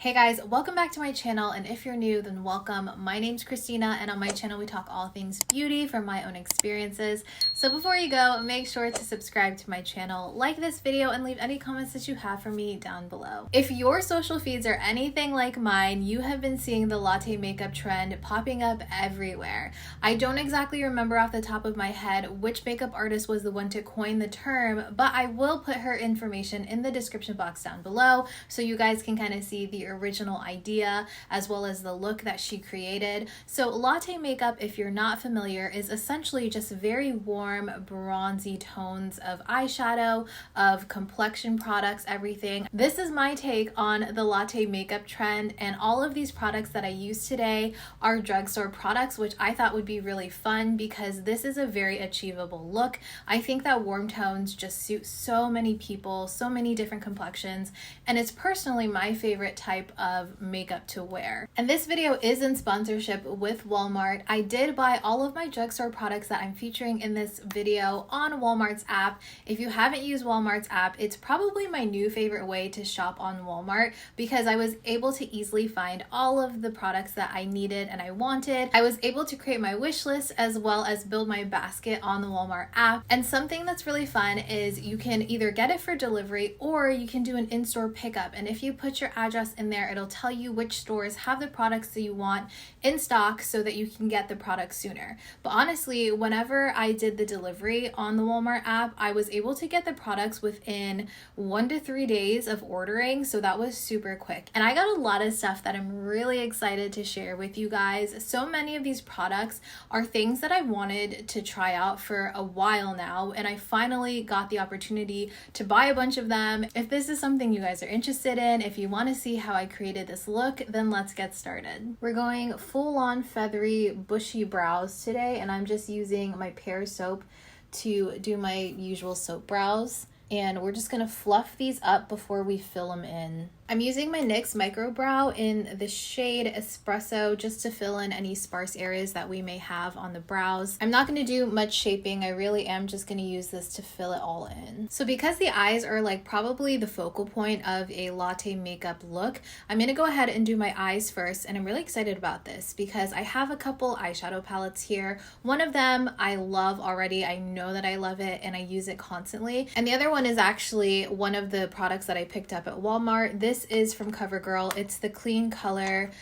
Hey guys, welcome back to my channel, and if you're new, then welcome. My name's Christina, and on my channel we talk all things beauty from my own experiences. So before you go, make sure to subscribe to my channel, like this video, and leave any comments that you have for me down below. If your social feeds are anything like mine, you have been seeing the latte makeup trend popping up everywhere. I don't exactly remember off the top of my head which makeup artist was the one to coin the term, but I will put her information in the description box down below so you guys can kind of see the original idea as well as the look that she created. So latte makeup, if you're not familiar, is essentially just very warm bronzy tones of eyeshadow, of complexion products, everything. This is my take on the latte makeup trend, and all of these products that I use today are drugstore products, which I thought would be really fun because this is a very achievable look. I think that warm tones just suit so many people, so many different complexions, and it's personally my favorite type of makeup to wear. And this video is in sponsorship with Walmart. I did buy all of my drugstore products that I'm featuring in this video on Walmart's app. If you haven't used Walmart's app, it's probably my new favorite way to shop on Walmart because I was able to easily find all of the products that I needed and I wanted. I was able to create my wish list as well as build my basket on the Walmart app. And something that's really fun is you can either get it for delivery or you can do an in-store pickup. And if you put your address in there, it'll tell you which stores have the products that you want in stock so that you can get the product sooner. But honestly, whenever I did the delivery on the Walmart app, I was able to get the products within 1 to 3 days of ordering, so that was super quick. And I got a lot of stuff that I'm really excited to share with you guys. So many of these products are things that I wanted to try out for a while now, and I finally got the opportunity to buy a bunch of them. If this is something you guys are interested in, if you want to see how I created this look, then let's get started. We're going full on feathery bushy brows today, and I'm just using my Pear soap to do my usual soap brows, and we're just gonna fluff these up before we fill them in. I'm using my NYX Micro Brow in the shade Espresso just to fill in any sparse areas that we may have on the brows. I'm not going to do much shaping. I really am just going to use this to fill it all in. So because the eyes are like probably the focal point of a latte makeup look, I'm going to go ahead and do my eyes first, and I'm really excited about this because I have a couple eyeshadow palettes here. One of them I love already. I know that I love it and I use it constantly. And the other one is actually one of the products that I picked up at Walmart. This is from CoverGirl. It's the Clean Color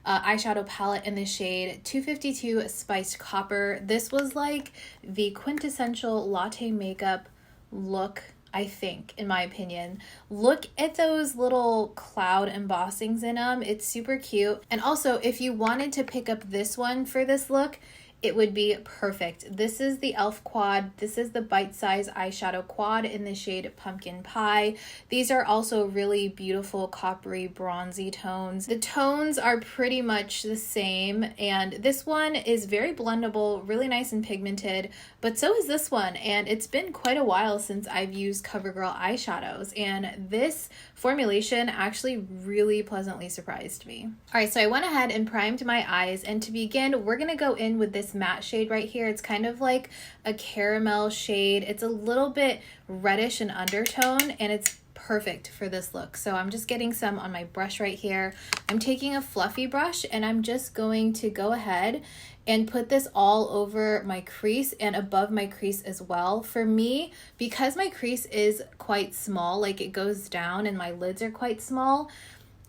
eyeshadow palette in the shade 252 Spiced Copper. This was like the quintessential latte makeup look, I think, in my opinion. Look at those little cloud embossings in them. It's super cute. And also, if you wanted to pick up this one for this look, it would be perfect. This is the e.l.f. quad. This is the Bite Size eyeshadow quad in the shade Pumpkin Pie. These are also really beautiful coppery bronzy tones. The tones are pretty much the same, and this one is very blendable, really nice and pigmented, but so is this one, and it's been quite a while since I've used CoverGirl eyeshadows, and this formulation actually really pleasantly surprised me. All right, so I went ahead and primed my eyes, and to begin, we're gonna go in with this matte shade right here. It's kind of like a caramel shade. It's a little bit reddish in undertone, and it's perfect for this look. So I'm just getting some on my brush right here. I'm taking a fluffy brush, and I'm just going to go ahead and put this all over my crease and above my crease as well. For me, because my crease is quite small, like it goes down and my lids are quite small,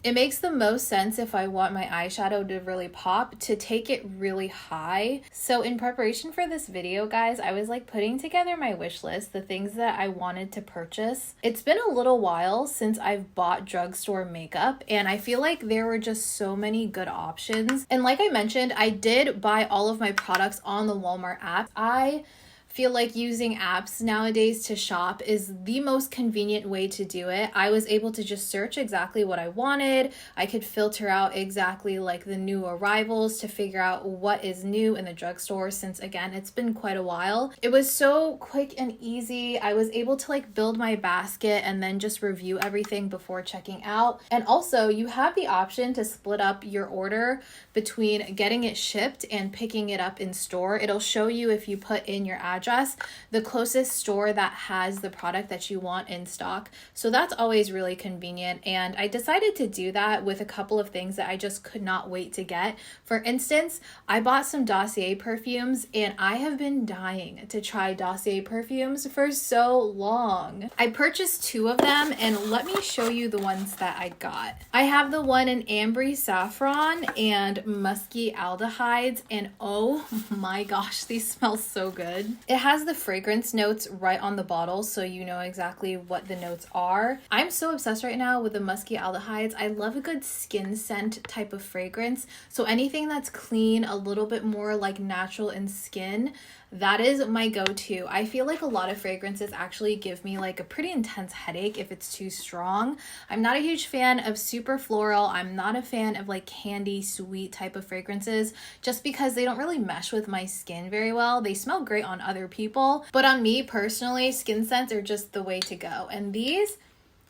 it makes the most sense if I want my eyeshadow to really pop to take it really high. So in preparation for this video, guys, I was like putting together my wish list, the things that I wanted to purchase. It's been a little while since I've bought drugstore makeup, and I feel like there were just so many good options. And like I mentioned, I did buy all of my products on the Walmart app. I feel like using apps nowadays to shop is the most convenient way to do it. I was able to just search exactly what I wanted. I could filter out exactly like the new arrivals to figure out what is new in the drugstore, since again, it's been quite a while. It was so quick and easy. I was able to like build my basket and then just review everything before checking out. And also you have the option to split up your order between getting it shipped and picking it up in store. It'll show you if you put in your address address the closest store that has the product that you want in stock. So that's always really convenient. And I decided to do that with a couple of things that I just could not wait to get. For instance, I bought some Dossier perfumes and I have been dying to try Dossier perfumes for so long. I purchased 2 of them and let me show you the ones that I got. I have the one in Ambery Saffron and Musky Aldehydes, and oh my gosh, these smell so good. It has the fragrance notes right on the bottle, so you know exactly what the notes are. I'm so obsessed right now with the Musky Aldehydes. I love a good skin scent type of fragrance, so anything that's clean, a little bit more like natural in skin, that is my go-to. I feel like a lot of fragrances actually give me like a pretty intense headache if it's too strong. I'm not a huge fan of super floral. I'm not a fan of like candy, sweet type of fragrances just because they don't really mesh with my skin very well. They smell great on other people, but on me personally, skin scents are just the way to go. And these,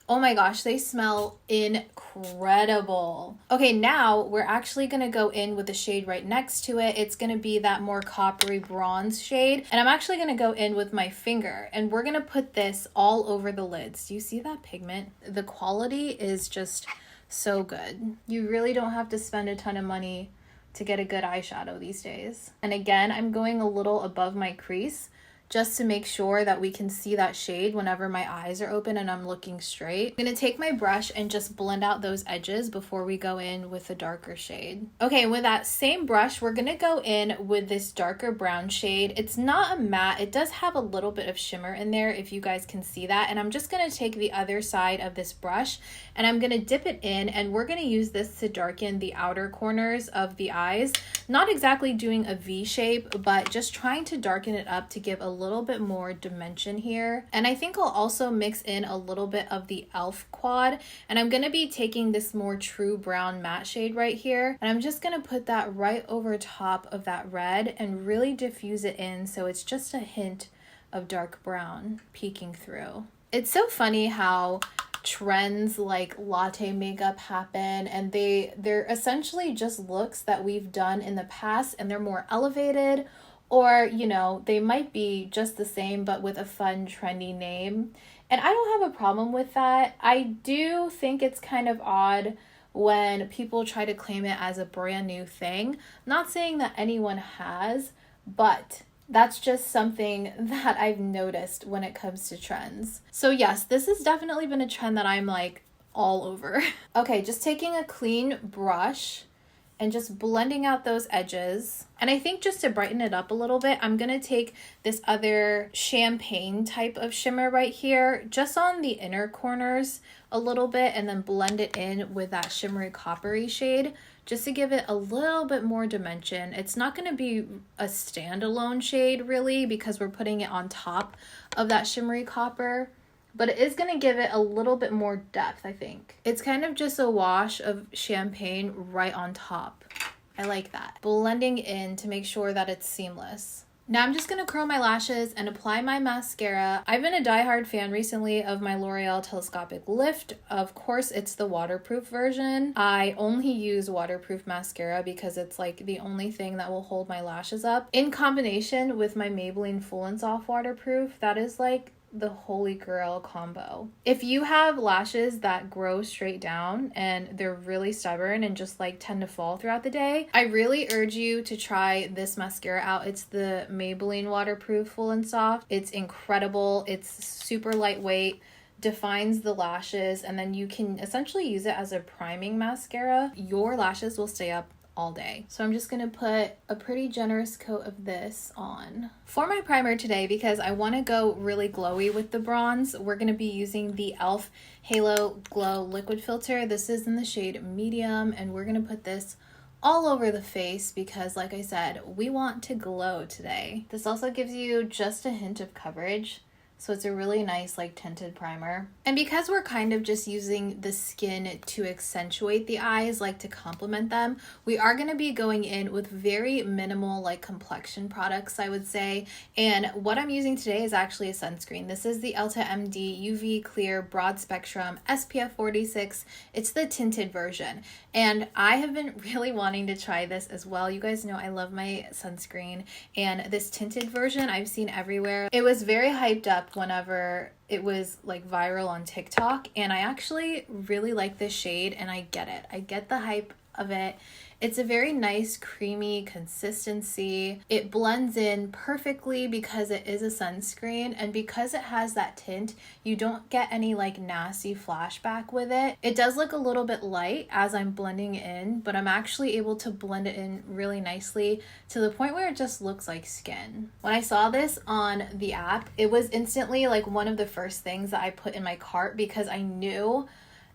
oh my gosh, they smell incredible. Okay, now we're actually gonna go in with the shade right next to it. It's gonna be that more coppery bronze shade. And I'm actually gonna go in with my finger and we're gonna put this all over the lids. Do you see that pigment? The quality is just so good. You really don't have to spend a ton of money to get a good eyeshadow these days. And again, I'm going a little above my crease just to make sure that we can see that shade whenever my eyes are open and I'm looking straight. I'm gonna take my brush and just blend out those edges before we go in with the darker shade. Okay, with that same brush, we're gonna go in with this darker brown shade. It's not a matte, it does have a little bit of shimmer in there if you guys can see that. And I'm just gonna take the other side of this brush and I'm gonna dip it in and we're gonna use this to darken the outer corners of the eyes. Not exactly doing a V shape, but just trying to darken it up to give a little bit more dimension here. And I think I'll also mix in a little bit of the e.l.f. quad, and I'm gonna be taking this more true brown matte shade right here, and I'm just gonna put that right over top of that red and really diffuse it in so it's just a hint of dark brown peeking through. It's so funny how trends like latte makeup happen and they're essentially just looks that we've done in the past and they're more elevated, or you know, they might be just the same but with a fun trendy name. And I don't have a problem with that. I do think it's kind of odd when people try to claim it as a brand new thing. Not saying that anyone has, but that's just something that I've noticed when it comes to trends. So yes, this has definitely been a trend that I'm like all over. Okay, just taking a clean brush and just blending out those edges. And I think just to brighten it up a little bit, I'm gonna take this other champagne type of shimmer right here, just on the inner corners a little bit, and then blend it in with that shimmery coppery shade, just to give it a little bit more dimension. It's not gonna be a standalone shade really, because we're putting it on top of that shimmery copper, but it is going to give it a little bit more depth, I think. It's kind of just a wash of champagne right on top. I like that. Blending in to make sure that it's seamless. Now I'm just going to curl my lashes and apply my mascara. I've been a diehard fan recently of my L'Oreal Telescopic Lift. Of course, it's the waterproof version. I only use waterproof mascara because it's like the only thing that will hold my lashes up. In combination with my Maybelline Full and Soft Waterproof, that is like the holy grail combo. If you have lashes that grow straight down and they're really stubborn and just like tend to fall throughout the day, I really urge you to try this mascara out. It's the Maybelline Waterproof Full and Soft. It's incredible. It's super lightweight, defines the lashes, and then you can essentially use it as a priming mascara. Your lashes will stay up all day. So I'm just gonna put a pretty generous coat of this on. For my primer today, because I wanna go really glowy with the bronze, we're gonna be using the e.l.f. Halo Glow Liquid Filter. This is in the shade medium, and we're gonna put this all over the face because, like I said, we want to glow today. This also gives you just a hint of coverage, So it's a really nice like tinted primer. And because we're kind of just using the skin to accentuate the eyes, like to complement them, we are going to be going in with very minimal like complexion products, I would say. And what I'm using today is actually a sunscreen. This is the Elta MD UV Clear Broad Spectrum SPF 46. It's the tinted version. And I have been really wanting to try this as well. You guys know I love my sunscreen, and this tinted version I've seen everywhere. It was very hyped up whenever it was like viral on TikTok, and I actually really like this shade, and I get it. I get the hype of it. It's a very nice creamy consistency. It blends in perfectly because it is a sunscreen, and because it has that tint, you don't get any like nasty flashback with it. It does look a little bit light as I'm blending in, but I'm actually able to blend it in really nicely to the point where it just looks like skin. When I saw this on the app, it was instantly like one of the first things that I put in my cart because I knew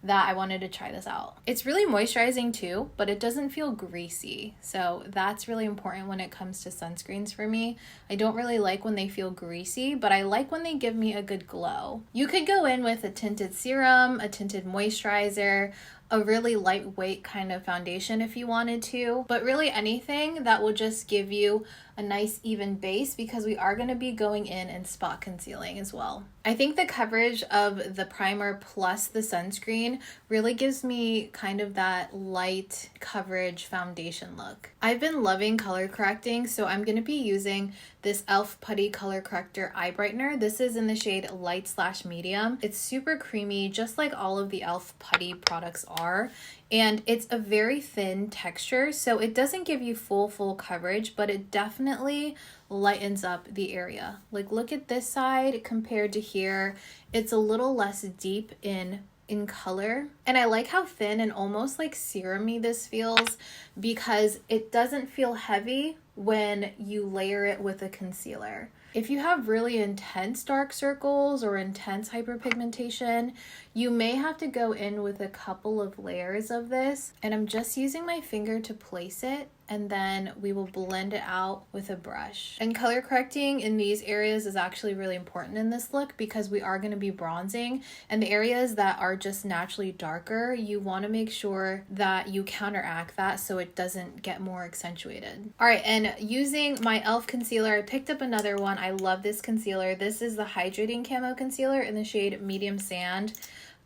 that I wanted to try this out. It's really moisturizing too, but it doesn't feel greasy. So that's really important when it comes to sunscreens for me. I don't really like when they feel greasy, but I like when they give me a good glow. You could go in with a tinted serum, a tinted moisturizer, a really lightweight kind of foundation if you wanted to, but really anything that will just give you a nice even base, because we are going to be going in and spot concealing as well. I think the coverage of the primer plus the sunscreen really gives me kind of that light coverage foundation look. I've been loving color correcting, so I'm going to be using this e.l.f. Putty Color Corrector Eye Brightener. This is in the shade Light/Medium. It's super creamy, just like all of the e.l.f. Putty products are. And it's a very thin texture, so it doesn't give you full coverage, but it definitely lightens up the area. Like look at this side compared to here. It's a little less deep in color. And I like how thin and almost like serum-y this feels, because it doesn't feel heavy when you layer it with a concealer. If you have really intense dark circles or intense hyperpigmentation, you may have to go in with a couple of layers of this. And I'm just using my finger to place it, and then we will blend it out with a brush. And color correcting in these areas is actually really important in this look because we are going to be bronzing, and the areas that are just naturally darker, you want to make sure that you counteract that so it doesn't get more accentuated. All right, and using my e.l.f. concealer, I picked up another one. I love this concealer. This is the Hydrating Camo Concealer in the shade Medium Sand.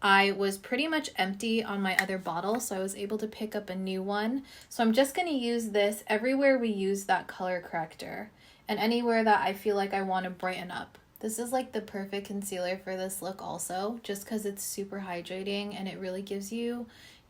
I was pretty much empty on my other bottle, so I was able to pick up a new one. So I'm just going to use this everywhere we use that color corrector, and anywhere that I feel like I want to brighten up. This is like the perfect concealer for this look also, just because it's super hydrating and it really gives you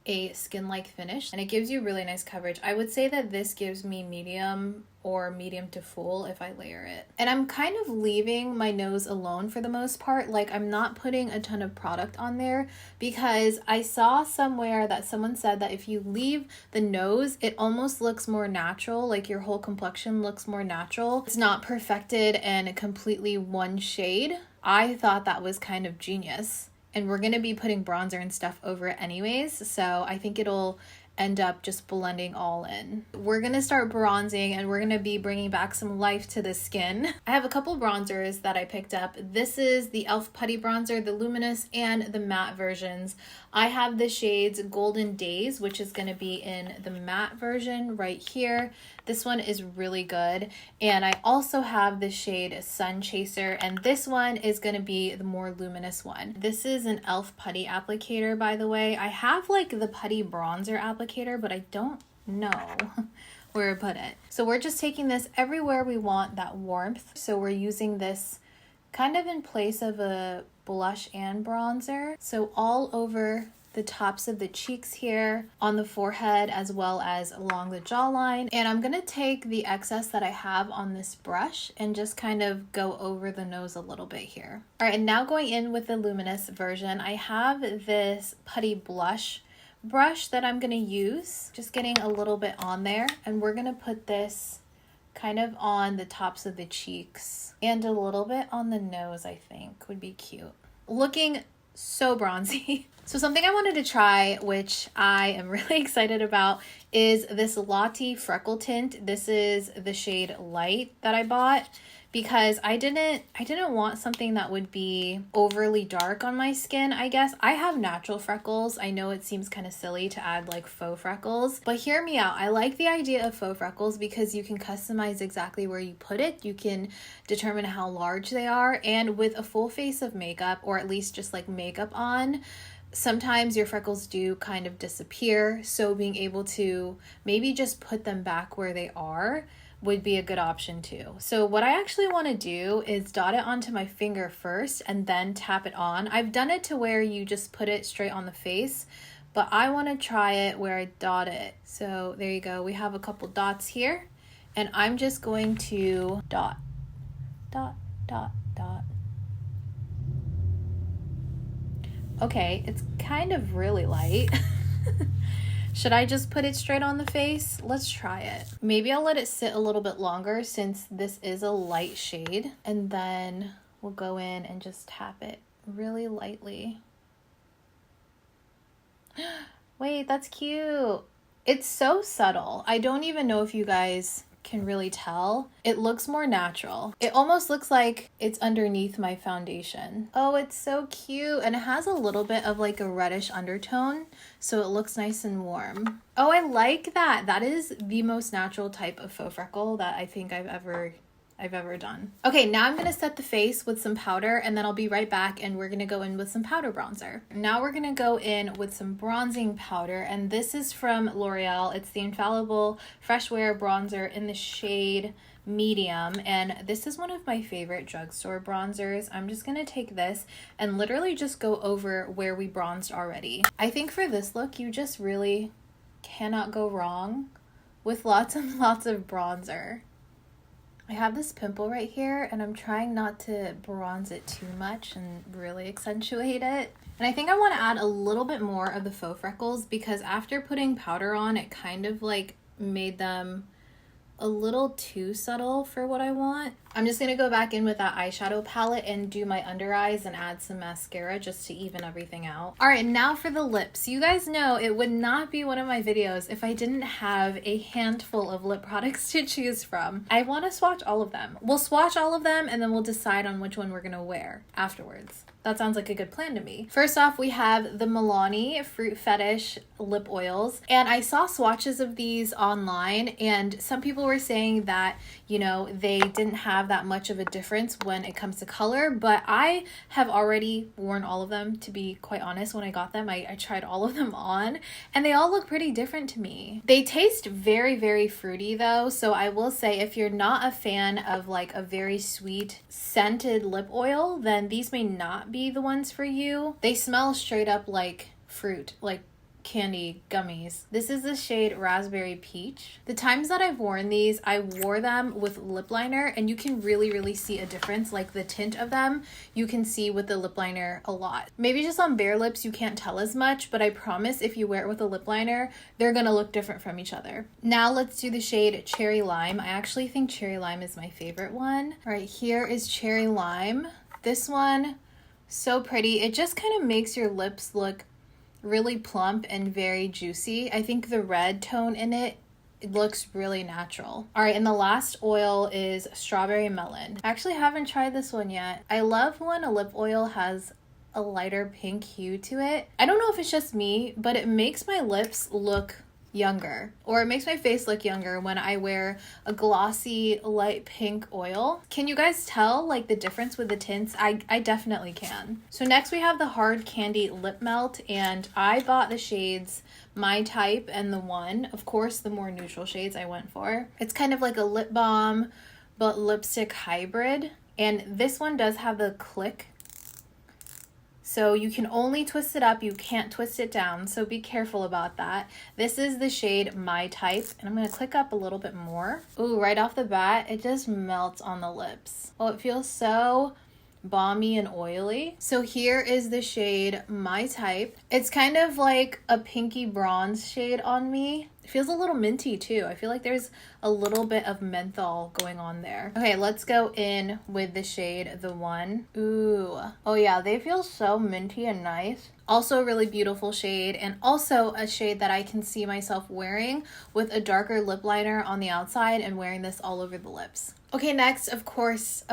a skin-like finish, and it gives you really nice coverage. I would say that this gives me medium or medium to full if I layer it. And I'm kind of leaving my nose alone for the most part. Like I'm not putting a ton of product on there, because I saw somewhere that someone said that if you leave the nose, it almost looks more natural, like your whole complexion looks more natural. It's not perfected and completely one shade. I thought that was kind of genius. And we're going to be putting bronzer and stuff over it anyways, so I think it'll end up just blending all in. We're going to start bronzing, and we're going to be bringing back some life to the skin. I have a couple bronzers that I picked up. This is the e.l.f. Putty Bronzer, the luminous and the matte versions. I have the shades Golden Days, which is going to be in the matte version right here. This one is really good. And I also have the shade Sun Chaser, and this one is going to be the more luminous one. This is an e.l.f. Putty applicator, by the way. I have like the Putty Bronzer applicator, but I don't know where to put it. So we're just taking this everywhere we want that warmth. So we're using this kind of in place of a blush and bronzer. So all over the tops of the cheeks here, on the forehead, as well as along the jawline. And I'm gonna take the excess that I have on this brush and just kind of go over the nose a little bit here. All right, and now going in with the luminous version, I have this Putty Blush brush that I'm gonna use, just getting a little bit on there, and we're gonna put this kind of on the tops of the cheeks and a little bit on the nose. I think would be cute. Looking so bronzy. So something I wanted to try, which I am really excited about, is this Latte Freckle Tint. This is the shade Light that I bought, because I didn't want something that would be overly dark on my skin, I guess. I have natural freckles. I know it seems kind of silly to add like faux freckles, but hear me out. I like the idea of faux freckles because you can customize exactly where you put it. You can determine how large they are, and with a full face of makeup, or at least just like makeup on, sometimes your freckles do kind of disappear. So being able to maybe just put them back where they are would be a good option too. So what I actually want to do is dot it onto my finger first and then tap it on. I've done it to where you just put it straight on the face, but I want to try it where I dot it. So there you go. We have a couple dots here, and I'm just going to dot, dot, dot, dot. Okay, it's kind of really light. Should I just put it straight on the face? Let's try it. Maybe I'll let it sit a little bit longer since this is a light shade, and then we'll go in and just tap it really lightly. Wait, that's cute. It's so subtle. I don't even know if you guys can really tell. It looks more natural. It almost looks like it's underneath my foundation. Oh, it's so cute. And it has a little bit of like a reddish undertone, so it looks nice and warm. Oh, I like that. That is the most natural type of faux freckle that I think I've ever done. Okay, now I'm gonna set the face with some powder, and then I'll be right back and we're gonna go in with some powder bronzer. Now we're gonna go in with some bronzing powder, and this is from L'Oreal. It's the Infallible Fresh Wear Bronzer in the shade medium, and this is one of my favorite drugstore bronzers. I'm just gonna take this and literally just go over where we bronzed already. I think for this look, you just really cannot go wrong with lots and lots of bronzer. I have this pimple right here, and I'm trying not to bronze it too much and really accentuate it. And I think I want to add a little bit more of the faux freckles, because after putting powder on, it kind of like made them a little too subtle for what I want. I'm just gonna go back in with that eyeshadow palette and do my under eyes and add some mascara just to even everything out. All right, now for the lips. You guys know it would not be one of my videos if I didn't have a handful of lip products to choose from. I want to swatch all of them. We'll swatch all of them and then we'll decide on which one we're gonna wear afterwards. That sounds like a good plan to me. First off, we have the Milani Fruit Fetish lip oils, and I saw swatches of these online, and some people were saying that, you know, they didn't have that much of a difference when it comes to color, but I have already worn all of them, to be quite honest. When I got them, I tried all of them on, and they all look pretty different to me. They taste very, very fruity though, so I will say if you're not a fan of like a very sweet scented lip oil, then these may not be the ones for you. They smell straight up like fruit, like candy gummies. This is the shade Raspberry Peach. The times that I've worn these, I wore them with lip liner, and you can really see a difference. Like the tint of them, you can see with the lip liner a lot. Maybe just on bare lips you can't tell as much, but I promise if you wear it with a lip liner, they're gonna look different from each other. Now let's do the shade Cherry Lime. I actually think Cherry Lime is my favorite one. All right, here is Cherry Lime. This one, so pretty. It just kind of makes your lips look really plump and very juicy. I think the red tone in it looks really natural. All right, and the last oil is Strawberry Melon. I actually haven't tried this one yet. I love when a lip oil has a lighter pink hue to it. I don't know if it's just me, but it makes my lips look younger, or it makes my face look younger when I wear a glossy light pink oil. Can you guys tell like the difference with the tints? I definitely can. So next we have the Hard Candy Lip Melt, and I bought the shades My Type and the One. Of course, the more neutral shades I went for. It's kind of like a lip balm but lipstick hybrid, and this one does have the click. So you can only twist it up, you can't twist it down, so be careful about that. This is the shade My Type, and I'm gonna click up a little bit more. Ooh, right off the bat, it just melts on the lips. Oh, it feels so balmy and oily. So here is the shade My Type. It's kind of like a pinky bronze shade on me. It feels a little minty too. I feel like there's a little bit of menthol going on there. Okay, let's go in with the shade The One. Ooh. Oh yeah, they feel so minty and nice. Also a really beautiful shade, and also a shade that I can see myself wearing with a darker lip liner on the outside and wearing this all over the lips. Okay, next, of course,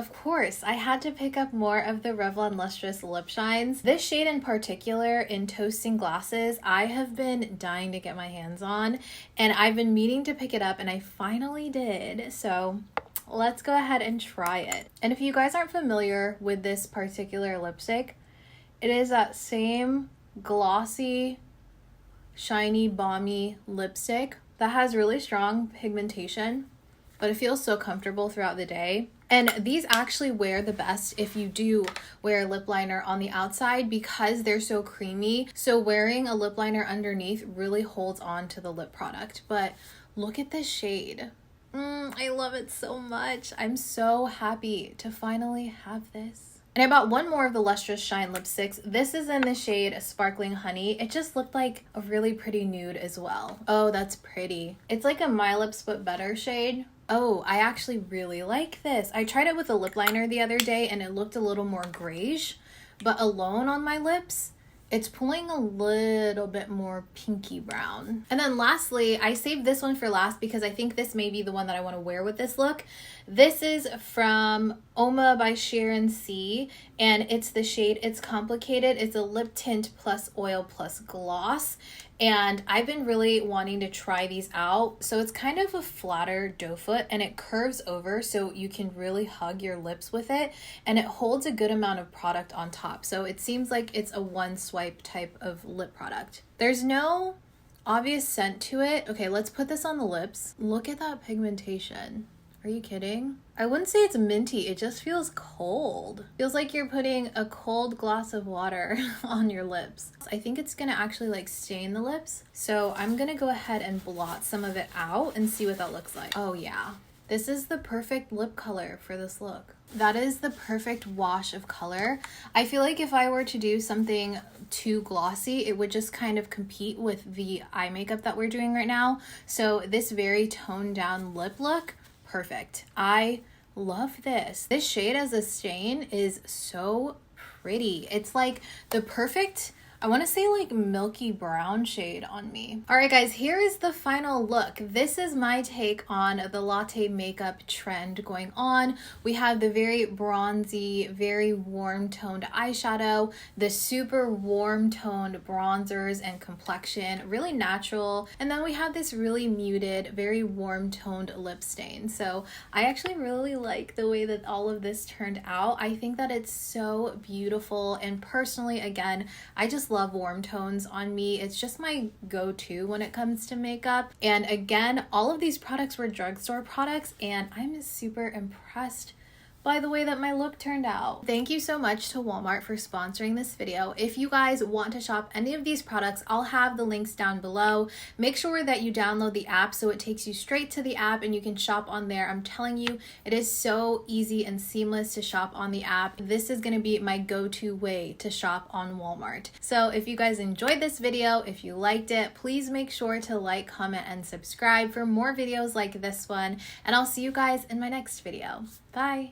I had to pick up more of the Revlon Lustrous Lip Shines. This shade in particular, in Toasting Glasses, I have been dying to get my hands on, and I've been meaning to pick it up, and I finally did. So let's go ahead and try it. And if you guys aren't familiar with this particular lipstick, it is that same glossy, shiny, balmy lipstick that has really strong pigmentation, but it feels so comfortable throughout the day. And these actually wear the best if you do wear lip liner on the outside because they're so creamy. So wearing a lip liner underneath really holds on to the lip product. But look at this shade. I love it so much. I'm so happy to finally have this. And I bought one more of the Lustrous Shine lipsticks. This is in the shade Sparkling Honey. It just looked like a really pretty nude as well. Oh, that's pretty. It's like a My Lips But Better shade. Oh, I actually really like this. I tried it with a lip liner the other day and it looked a little more grayish, but alone on my lips, it's pulling a little bit more pinky brown. And then lastly, I saved this one for last because I think this may be the one that I want to wear with this look. This is from Oma by Sharon C, and it's the shade It's Complicated. It's a lip tint plus oil plus gloss, and I've been really wanting to try these out. So it's kind of a flatter doe foot, and it curves over so you can really hug your lips with it, and it holds a good amount of product on top. So it seems like it's a one swipe type of lip product. There's no obvious scent to it. Okay, let's put this on the lips. Look at that pigmentation. Are you kidding? I wouldn't say it's minty, it just feels cold. Feels like you're putting a cold glass of water on your lips. I think it's gonna actually like stain the lips. So I'm gonna go ahead and blot some of it out and see what that looks like. Oh yeah, this is the perfect lip color for this look. That is the perfect wash of color. I feel like if I were to do something too glossy, it would just kind of compete with the eye makeup that we're doing right now. So this very toned down lip look, perfect. I love this. This shade as a stain is so pretty. It's like the perfect, I want to say like milky brown shade on me. All right guys, here is the final look. This is my take on the latte makeup trend going on. We have the very bronzy, very warm toned eyeshadow, the super warm toned bronzers and complexion, really natural. And then we have this really muted, very warm toned lip stain. So I actually really like the way that all of this turned out. I think that it's so beautiful, and personally, again, I just love warm tones on me. It's just my go-to when it comes to makeup. And again, all of these products were drugstore products, and I'm super impressed by the way that my look turned out. Thank you so much to Walmart for sponsoring this video. If you guys want to shop any of these products, I'll have the links down below. Make sure that you download the app so it takes you straight to the app and you can shop on there. I'm telling you, it is so easy and seamless to shop on the app. This is gonna be my go-to way to shop on Walmart. So if you guys enjoyed this video, if you liked it, please make sure to like, comment, and subscribe for more videos like this one. And I'll see you guys in my next video. Bye.